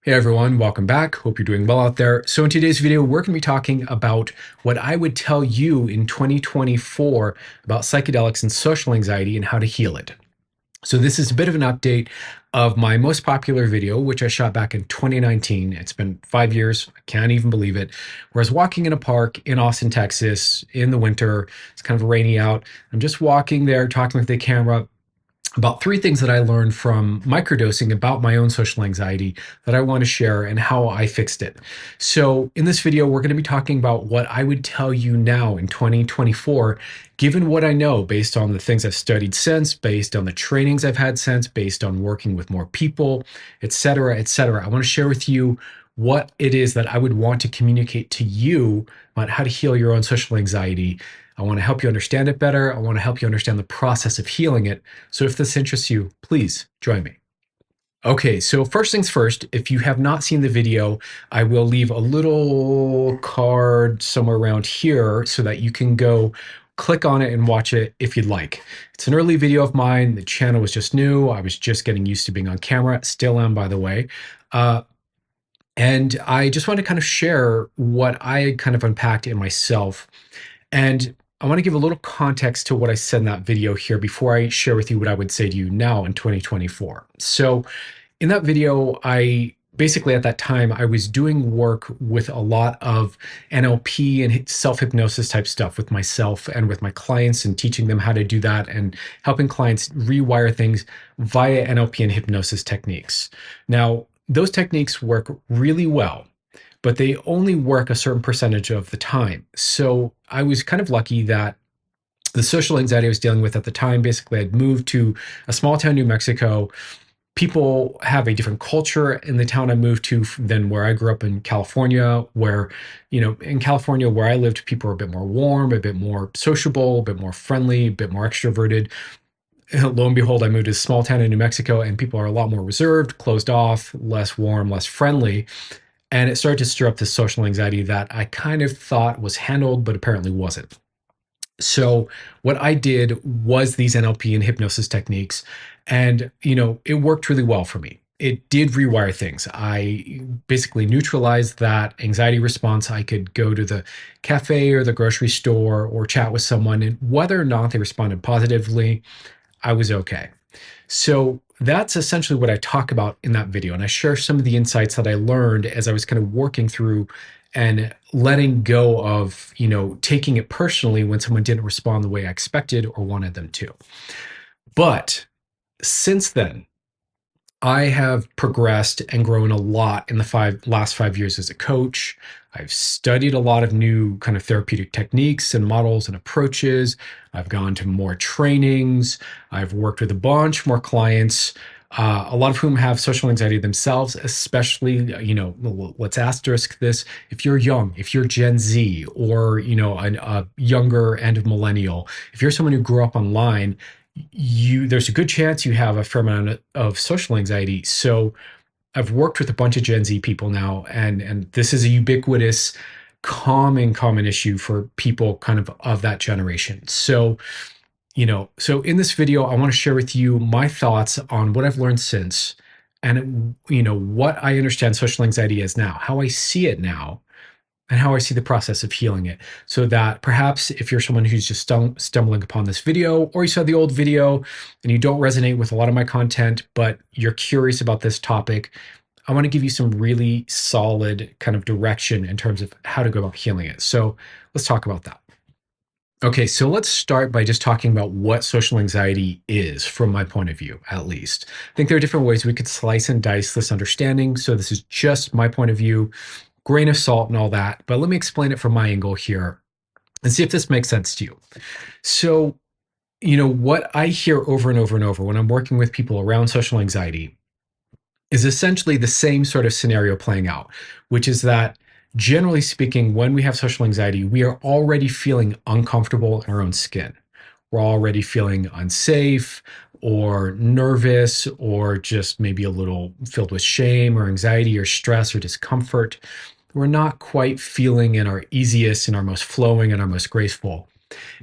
Hey everyone, welcome back. Hope you're doing well out there. So in today's video, we're going to be talking about what I would tell you in 2024 about psychedelics and social anxiety and how to heal it. So this is a bit of an update of my most popular video, which I shot back in 2019. It's been 5 years. I can't even believe it. Where I was walking in a park in Austin, Texas in the winter. It's kind of rainy out. I'm just walking there, talking with the camera about three things that I learned from microdosing about my own social anxiety that I want to share and how I fixed it. So, in this video, we're going to be talking about what I would tell you now in 2024, given what I know based on the things I've studied since, based on the trainings I've had since, based on working with more people, et cetera, et cetera. I want to share with you what it is that I would want to communicate to you about how to heal your own social anxiety. I want to help you understand it better. I want to help you understand the process of healing it. So if this interests you, please join me. Okay, so first things first, if you have not seen the video, I will leave a little card somewhere around here so that you can go click on it and watch it if you'd like. It's an early video of mine. The channel was just new. I was just getting used to being on camera. Still am, by the way. And I just want to kind of share what I kind of unpacked in myself. And I want to give a little context to what I said in that video here before I share with you what I would say to you now in 2024. So, in that video, I basically at that time I was doing work with a lot of NLP and self-hypnosis type stuff with myself and with my clients and teaching them how to do that and helping clients rewire things via NLP and hypnosis techniques. Now, those techniques work really well, but they only work a certain percentage of the time. So I was kind of lucky that the social anxiety I was dealing with at the time, basically, I'd moved to a small town, New Mexico. People have a different culture in the town I moved to than where I grew up in California, where, in California where I lived, people are a bit more warm, a bit more sociable, a bit more friendly, a bit more extroverted. Lo and behold, I moved to a small town in New Mexico and people are a lot more reserved, closed off, less warm, less friendly. And it started to stir up this social anxiety that I kind of thought was handled, but apparently wasn't. So what I did was these NLP and hypnosis techniques, and it worked really well for me. It did rewire things. I basically neutralized that anxiety response. I could go to the cafe or the grocery store or chat with someone, and whether or not they responded positively, I was okay. So that's essentially what I talk about in that video. And I share some of the insights that I learned as I was kind of working through and letting go of, taking it personally when someone didn't respond the way I expected or wanted them to. But since then, I have progressed and grown a lot in the last 5 years as a coach. I've studied a lot of new kind of therapeutic techniques and models and approaches. I've gone to more trainings. I've worked with a bunch more clients, a lot of whom have social anxiety themselves, especially, let's asterisk this. If you're young, if you're Gen Z or, a younger end of millennial, if you're someone who grew up online, there's a good chance you have a fair amount of social anxiety. So I've worked with a bunch of Gen Z people now, and this is a ubiquitous, common issue for people kind of that generation. So, so in this video, I want to share with you my thoughts on what I've learned since, and what I understand social anxiety is now, how I see it now, and how I see the process of healing it. So that perhaps if you're someone who's just stumbling upon this video, or you saw the old video and you don't resonate with a lot of my content, but you're curious about this topic, I want to give you some really solid kind of direction in terms of how to go about healing it. So let's talk about that. Okay, so let's start by just talking about what social anxiety is from my point of view, at least. I think there are different ways we could slice and dice this understanding. So this is just my point of view, grain of salt and all that, but let me explain it from my angle here and see if this makes sense to you. So, what I hear over and over and over when I'm working with people around social anxiety is essentially the same sort of scenario playing out, which is that generally speaking, when we have social anxiety, we are already feeling uncomfortable in our own skin. We're already feeling unsafe or nervous or just maybe a little filled with shame or anxiety or stress or discomfort. We're not quite feeling in our easiest and our most flowing and our most graceful.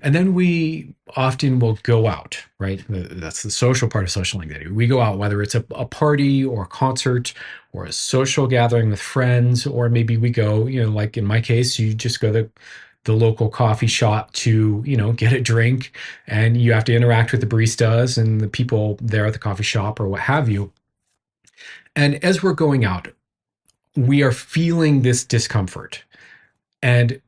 And then we often will go out, right? That's the social part of social anxiety. We go out, whether it's a party or a concert or a social gathering with friends, or maybe we go, like in my case, you just go to the local coffee shop to, get a drink, and you have to interact with the baristas and the people there at the coffee shop or what have you. And as we're going out, we are feeling this discomfort. And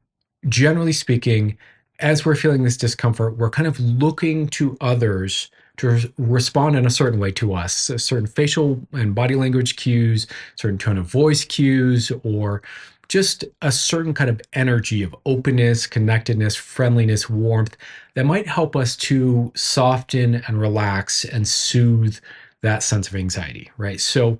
generally speaking, as we're feeling this discomfort, we're kind of looking to others to respond in a certain way to us, so certain facial and body language cues, certain tone of voice cues, or just a certain kind of energy of openness, connectedness, friendliness, warmth that might help us to soften and relax and soothe that sense of anxiety, right? So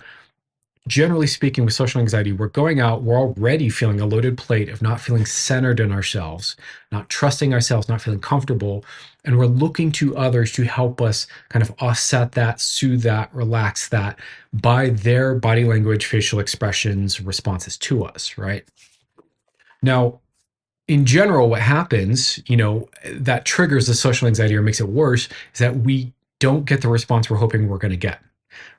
generally speaking, with social anxiety, we're going out, we're already feeling a loaded plate of not feeling centered in ourselves, not trusting ourselves, not feeling comfortable. And we're looking to others to help us kind of offset that, soothe that, relax that by their body language, facial expressions, responses to us, right? Now, in general, what happens, that triggers the social anxiety or makes it worse is that we don't get the response we're hoping we're going to get,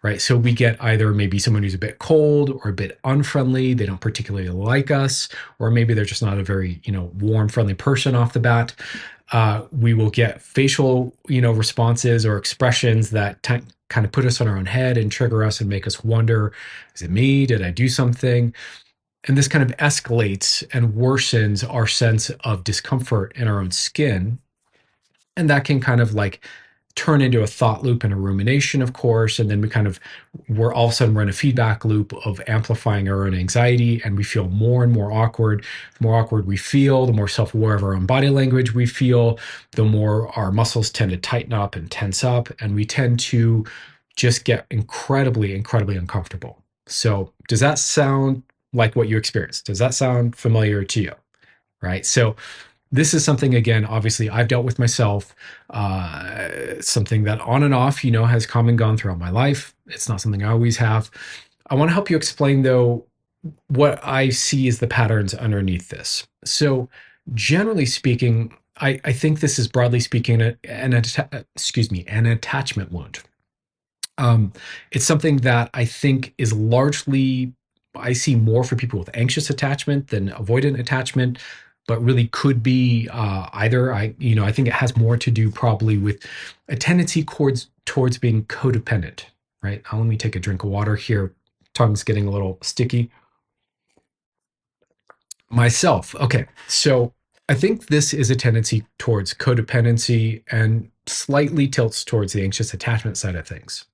right? So we get either maybe someone who's a bit cold or a bit unfriendly. They don't particularly like us, or maybe they're just not a very, warm, friendly person off the bat. We will get facial, responses or expressions that kind of put us on our own head and trigger us and make us wonder, is it me? Did I do something? And this kind of escalates and worsens our sense of discomfort in our own skin. And that can kind of like turn into a thought loop and a rumination, of course. And then we're all of a sudden we're in a feedback loop of amplifying our own anxiety, and we feel more and more awkward. The more awkward we feel, the more self-aware of our own body language we feel, the more our muscles tend to tighten up and tense up, and we tend to just get incredibly, incredibly uncomfortable. So does that sound like what you experienced? Does that sound familiar to you? Right. So this is something, again, obviously I've dealt with myself, something that on and off, has come and gone throughout my life. It's not something I always have. I want to help you explain, though, what I see as the patterns underneath this. So generally speaking, I think this is broadly speaking an attachment wound. It's something that I think is largely, I see more for people with anxious attachment than avoidant attachment, but really could be either. I think it has more to do probably with a tendency towards being codependent, right? Let me take a drink of water here. Tongue's getting a little sticky. Myself, okay. So I think this is a tendency towards codependency and slightly tilts towards the anxious attachment side of things,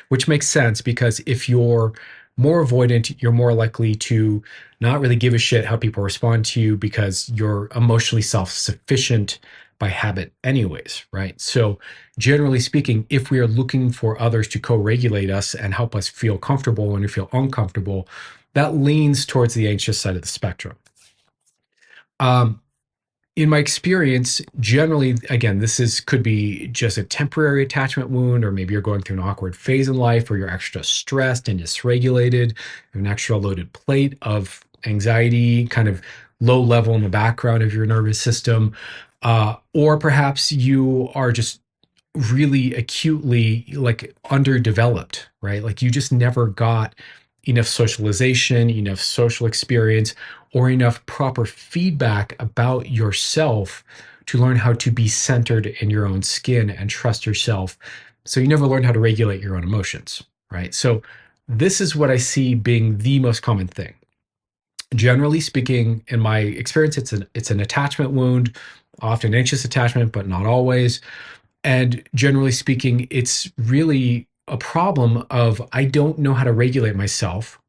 which makes sense because if you're more avoidant, you're more likely to not really give a shit how people respond to you because you're emotionally self-sufficient by habit anyways, right? So generally speaking, if we are looking for others to co-regulate us and help us feel comfortable when we feel uncomfortable, that leans towards the anxious side of the spectrum. Um, in my experience, generally, again, could be just a temporary attachment wound, or maybe you're going through an awkward phase in life where you're extra stressed and dysregulated, an extra loaded plate of anxiety, kind of low level in the background of your nervous system. Or perhaps you are just really acutely like underdeveloped, right? Like you just never got enough socialization, enough social experience, or enough proper feedback about yourself to learn how to be centered in your own skin and trust yourself. So you never learned how to regulate your own emotions, right? So this is what I see being the most common thing. Generally speaking, in my experience, it's an attachment wound, often anxious attachment, but not always. And generally speaking, it's really a problem of I don't know how to regulate myself.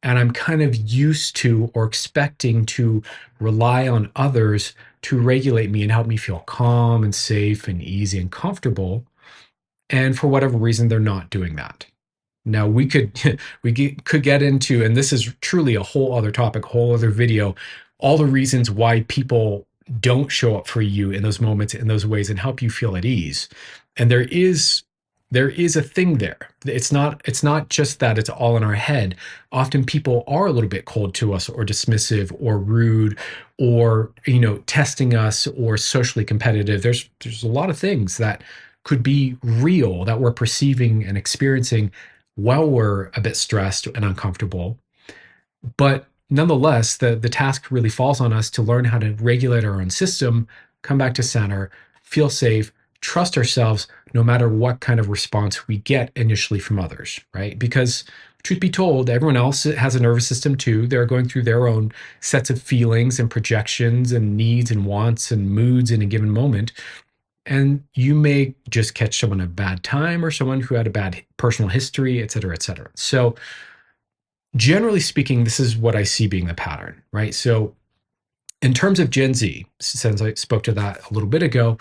And I'm kind of used to or expecting to rely on others to regulate me and help me feel calm and safe and easy and comfortable. And for whatever reason, they're not doing that. Now we could could get into, and this is truly a whole other topic, whole other video, all the reasons why people don't show up for you in those moments, in those ways, and help you feel at ease. And there is there is a thing there. It's not just that it's all in our head. Often people are a little bit cold to us or dismissive or rude or testing us or socially competitive. There's a lot of things that could be real that we're perceiving and experiencing while we're a bit stressed and uncomfortable. But nonetheless, the task really falls on us to learn how to regulate our own system, come back to center, feel safe, trust ourselves, no matter what kind of response we get initially from others, right? Because truth be told, everyone else has a nervous system too. They're going through their own sets of feelings and projections and needs and wants and moods in a given moment. And you may just catch someone at a bad time or someone who had a bad personal history, et cetera, et cetera. So generally speaking, this is what I see being the pattern, right? So, in terms of Gen Z, since I spoke to that a little bit ago,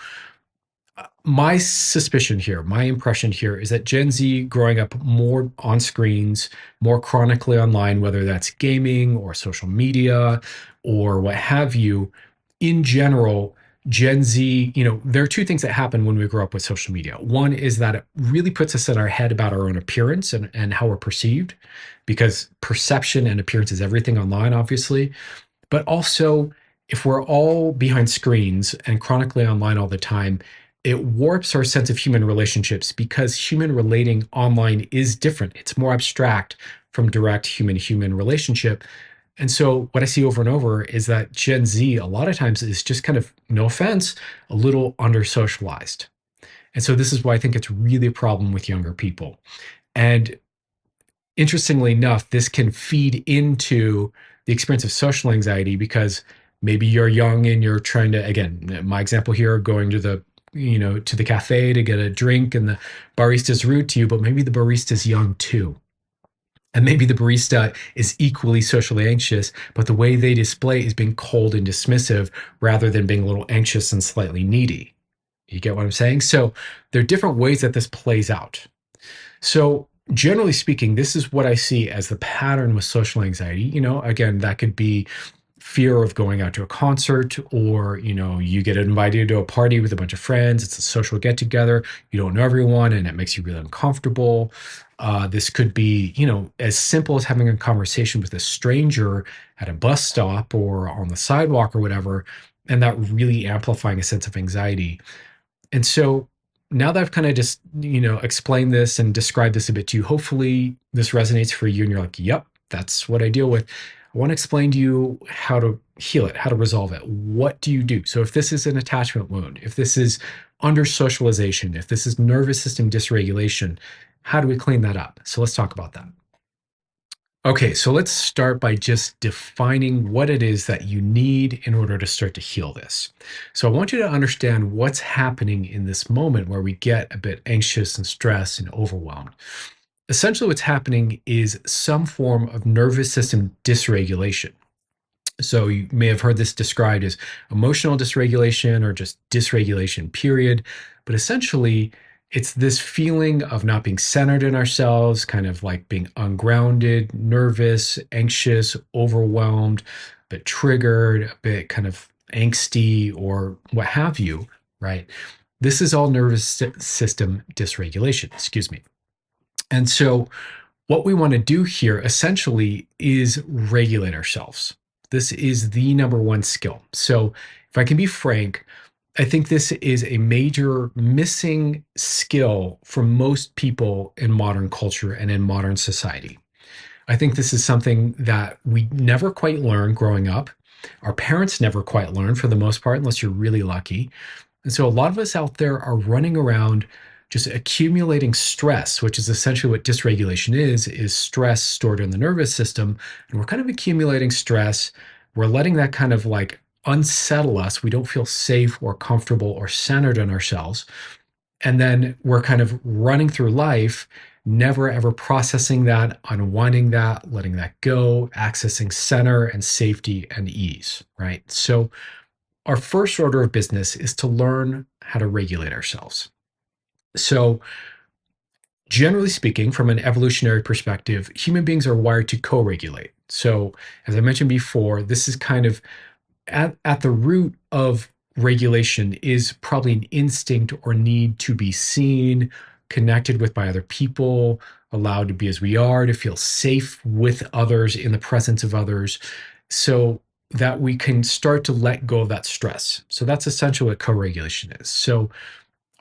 my suspicion here, my impression here is that Gen Z growing up more on screens, more chronically online, whether that's gaming or social media or what have you, in general, Gen Z, there are two things that happen when we grow up with social media. One is that it really puts us in our head about our own appearance and how we're perceived, because perception and appearance is everything online, obviously. But also, if we're all behind screens and chronically online all the time, it warps our sense of human relationships because human relating online is different. It's more abstract from direct human human relationship. And so, what I see over and over is that Gen Z, a lot of times, is just kind of, no offense, a little under socialized. And so, this is why I think it's really a problem with younger people. And interestingly enough, this can feed into the experience of social anxiety because maybe you're young and you're trying to, again, my example here, going to the cafe to get a drink and the barista's rude to you, but maybe the barista's young too. And maybe the barista is equally socially anxious, but the way they display is being cold and dismissive rather than being a little anxious and slightly needy. You get what I'm saying? So there are different ways that this plays out. So, generally speaking, this is what I see as the pattern with social anxiety. Again, that could be fear of going out to a concert, or you get invited to a party with a bunch of friends. It's a social get together. You don't know everyone, and it makes you really uncomfortable. This could be, as simple as having a conversation with a stranger at a bus stop or on the sidewalk or whatever, and that really amplifying a sense of anxiety. And so now that I've kind of just, explained this and described this a bit to you, hopefully this resonates for you and you're like, yep, that's what I deal with. I want to explain to you how to heal it, how to resolve it. What do you do? So if this is an attachment wound, if this is under socialization, if this is nervous system dysregulation, how do we clean that up? So let's talk about that. Okay, so let's start by just defining what it is that you need in order to start to heal this. So I want you to understand what's happening in this moment where we get a bit anxious and stressed and overwhelmed. Essentially, what's happening is some form of nervous system dysregulation. So you may have heard this described as emotional dysregulation or just dysregulation, period. But essentially, it's this feeling of not being centered in ourselves, kind of like being ungrounded, nervous, anxious, overwhelmed, a bit triggered, a bit kind of angsty, or what have you, right? This is all nervous system dysregulation, excuse me. And so, what we want to do here essentially is regulate ourselves. This is the number one skill. So, if I can be frank, I think this is a major missing skill for most people in modern culture and in modern society. I think this is something that we never quite learn growing up. Our parents never quite learn for the most part, unless you're really lucky. And so a lot of us out there are running around just accumulating stress, which is essentially what dysregulation is stress stored in the nervous system. And we're kind of accumulating stress. We're letting that kind of like unsettle us. We don't feel safe or comfortable or centered in ourselves. And then we're kind of running through life, never ever processing that, unwinding that, letting that go, accessing center and safety and ease, right? So our first order of business is to learn how to regulate ourselves. So, generally speaking, from an evolutionary perspective, human beings are wired to co regulate. So, as I mentioned before, this is kind of at the root of regulation is probably an instinct or need to be seen, connected with by other people, allowed to be as we are, to feel safe with others in the presence of others, so that we can start to let go of that stress. So that's essentially what co-regulation is. So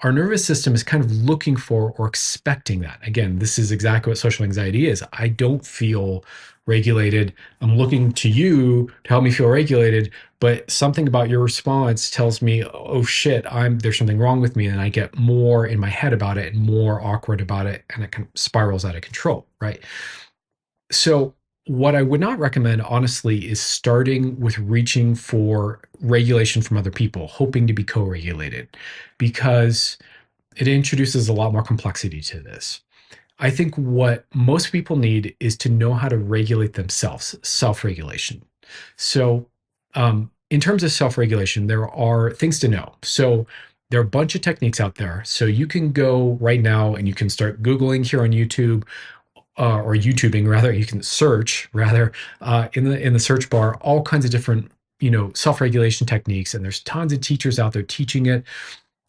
our nervous system is kind of looking for or expecting that. Again, this is exactly what social anxiety is. I don't feel regulated. I'm looking to you to help me feel regulated, but something about your response tells me, oh shit, there's something wrong with me, and I get more in my head about it and more awkward about it, and it spirals out of control, right? So what I would not recommend, honestly, is starting with reaching for regulation from other people, hoping to be co-regulated, because it introduces a lot more complexity to this. I think what most people need is to know how to regulate themselves, self-regulation. So, in terms of self-regulation, there are things to know. So, there are a bunch of techniques out there. So, you can go right now and you can start Googling here on YouTube, or YouTubing rather. You can search rather, in the search bar, all kinds of different, self-regulation techniques, and there's tons of teachers out there teaching it.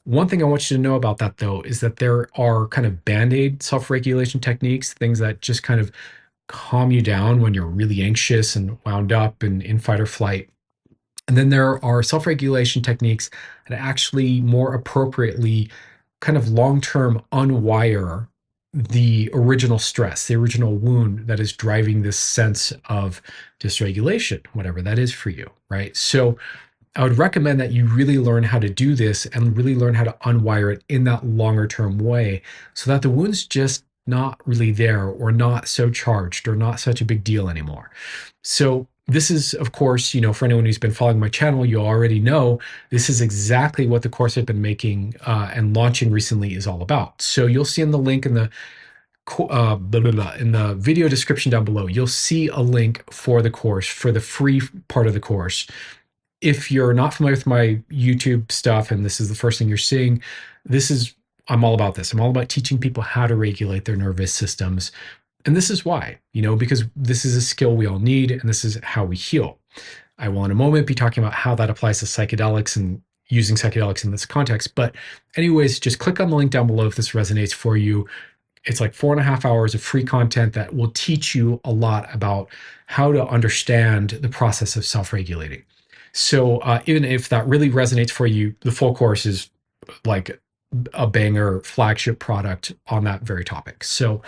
One thing I want you to know about that, though, is that there are kind of band-aid self-regulation techniques, things that just kind of calm you down when you're really anxious and wound up and in fight or flight. And then there are self-regulation techniques that actually more appropriately kind of long-term unwire the original stress, the original wound that is driving this sense of dysregulation, whatever that is for you, right? So I would recommend that you really learn how to do this and really learn how to unwire it in that longer term way, so that the wound's just not really there, or not so charged, or not such a big deal anymore. So this is, of course, for anyone who's been following my channel, you already know this is exactly what the course I've been making and launching recently is all about. So you'll see in the link in the in the video description down below, you'll see a link for the course, for the free part of the course. If you're not familiar with my YouTube stuff and this is the first thing you're seeing, I'm all about this. I'm all about teaching people how to regulate their nervous systems. And this is why, because this is a skill we all need, and this is how we heal. I will in a moment be talking about how that applies to psychedelics and using psychedelics in this context. But anyways, just click on the link down below if this resonates for you. It's like 4.5 hours of free content that will teach you a lot about how to understand the process of self-regulating. So even if that really resonates for you, the full course is like a banger flagship product on that very topic. So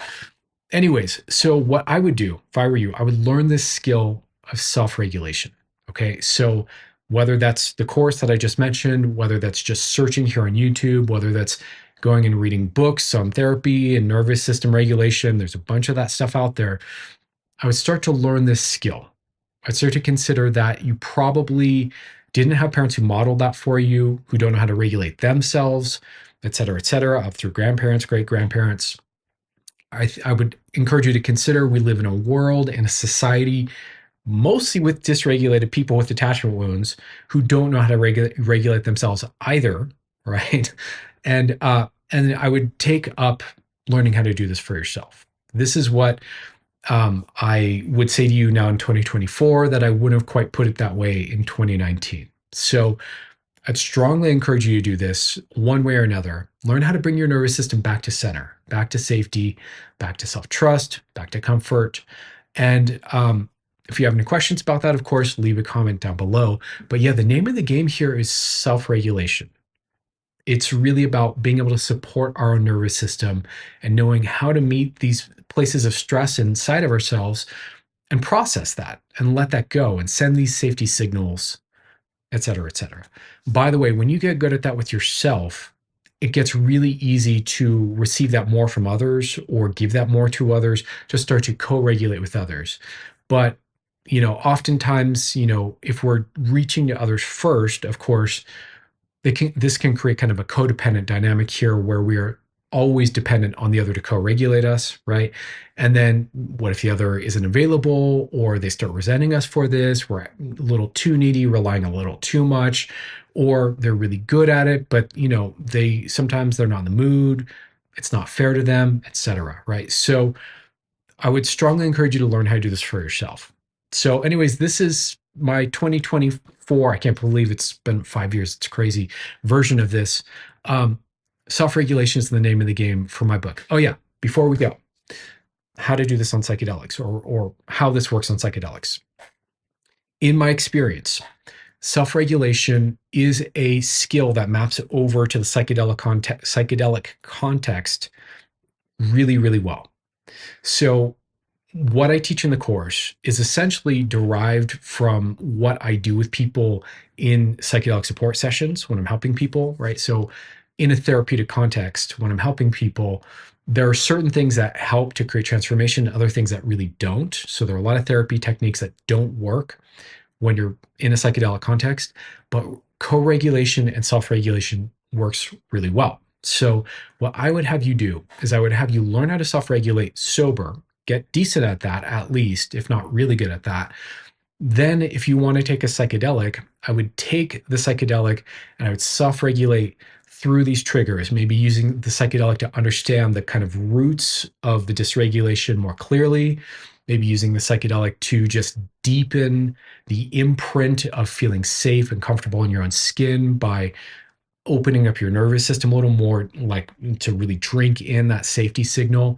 anyways, so what I would do if I were you, I would learn this skill of self-regulation. Okay. So whether that's the course that I just mentioned, whether that's just searching here on YouTube, whether that's going and reading books on therapy and nervous system regulation, there's a bunch of that stuff out there. I would start to learn this skill. I'd start to consider that you probably didn't have parents who modeled that for you, who don't know how to regulate themselves, et cetera, up through grandparents, great grandparents. I would encourage you to consider we live in a world and a society mostly with dysregulated people with attachment wounds who don't know how to regulate themselves either, right? And I would take up learning how to do this for yourself. This is what I would say to you now in 2024 that I wouldn't have quite put it that way in 2019. So I'd strongly encourage you to do this one way or another. Learn how to bring your nervous system back to center, back to safety, back to self-trust, back to comfort. And if you have any questions about that, of course, leave a comment down below. But yeah, the name of the game here is self-regulation. It's really about being able to support our own nervous system and knowing how to meet these places of stress inside of ourselves and process that and let that go and send these safety signals, et cetera, et cetera. By the way, when you get good at that with yourself, it gets really easy to receive that more from others or give that more to others, just start to co-regulate with others. But, oftentimes, if we're reaching to others first, of course, this can create kind of a codependent dynamic here where we are always dependent on the other to co-regulate us, right? And then what if the other isn't available, or they start resenting us for this? We're a little too needy, relying a little too much, or they're really good at it, but sometimes they're not in the mood. It's not fair to them, etc. Right? So I would strongly encourage you to learn how to do this for yourself. So anyways, this is my 2024, I can't believe it's been 5 years, it's crazy, version of this. Self-regulation is the name of the game for my book. Oh yeah, before we go, how to do this on psychedelics, or how this works on psychedelics. In my experience, self-regulation is a skill that maps over to the psychedelic context really, really well. So what I teach in the course is essentially derived from what I do with people in psychedelic support sessions when I'm helping people, right? So, in a therapeutic context, when I'm helping people, there are certain things that help to create transformation, other things that really don't. So, there are a lot of therapy techniques that don't work when you're in a psychedelic context, but co-regulation and self-regulation works really well. So what I would have you do is I would have you learn how to self-regulate sober, get decent at that at least, if not really good at that. Then if you want to take a psychedelic, I would take the psychedelic and I would self-regulate through these triggers, maybe using the psychedelic to understand the kind of roots of the dysregulation more clearly, maybe using the psychedelic to just deepen the imprint of feeling safe and comfortable in your own skin by opening up your nervous system a little more, like to really drink in that safety signal.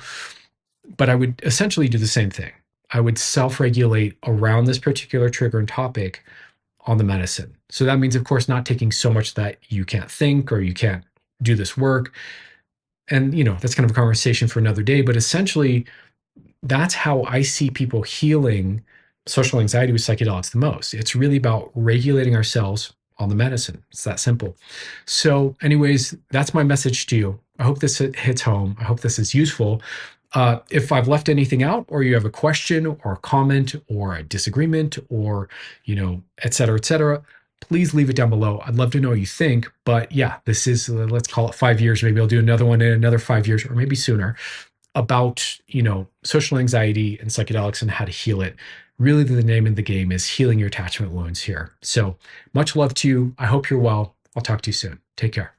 But I would essentially do the same thing. I would self regulate around this particular trigger and topic on the medicine. So that means, of course, not taking so much that you can't think or you can't do this work. And, that's kind of a conversation for another day. But essentially, that's how I see people healing social anxiety with psychedelics the most. It's really about regulating ourselves on the medicine. It's that simple. So, anyways, that's my message to you. I hope this hits home. I hope this is useful. If I've left anything out, or you have a question or a comment or a disagreement, or, et cetera, please leave it down below. I'd love to know what you think. But yeah, this is, let's call it 5 years. Maybe I'll do another one in another 5 years, or maybe sooner, about social anxiety and psychedelics and how to heal it. Really, the name of the game is healing your attachment wounds here. So much love to you. I hope you're well. I'll talk to you soon. Take care.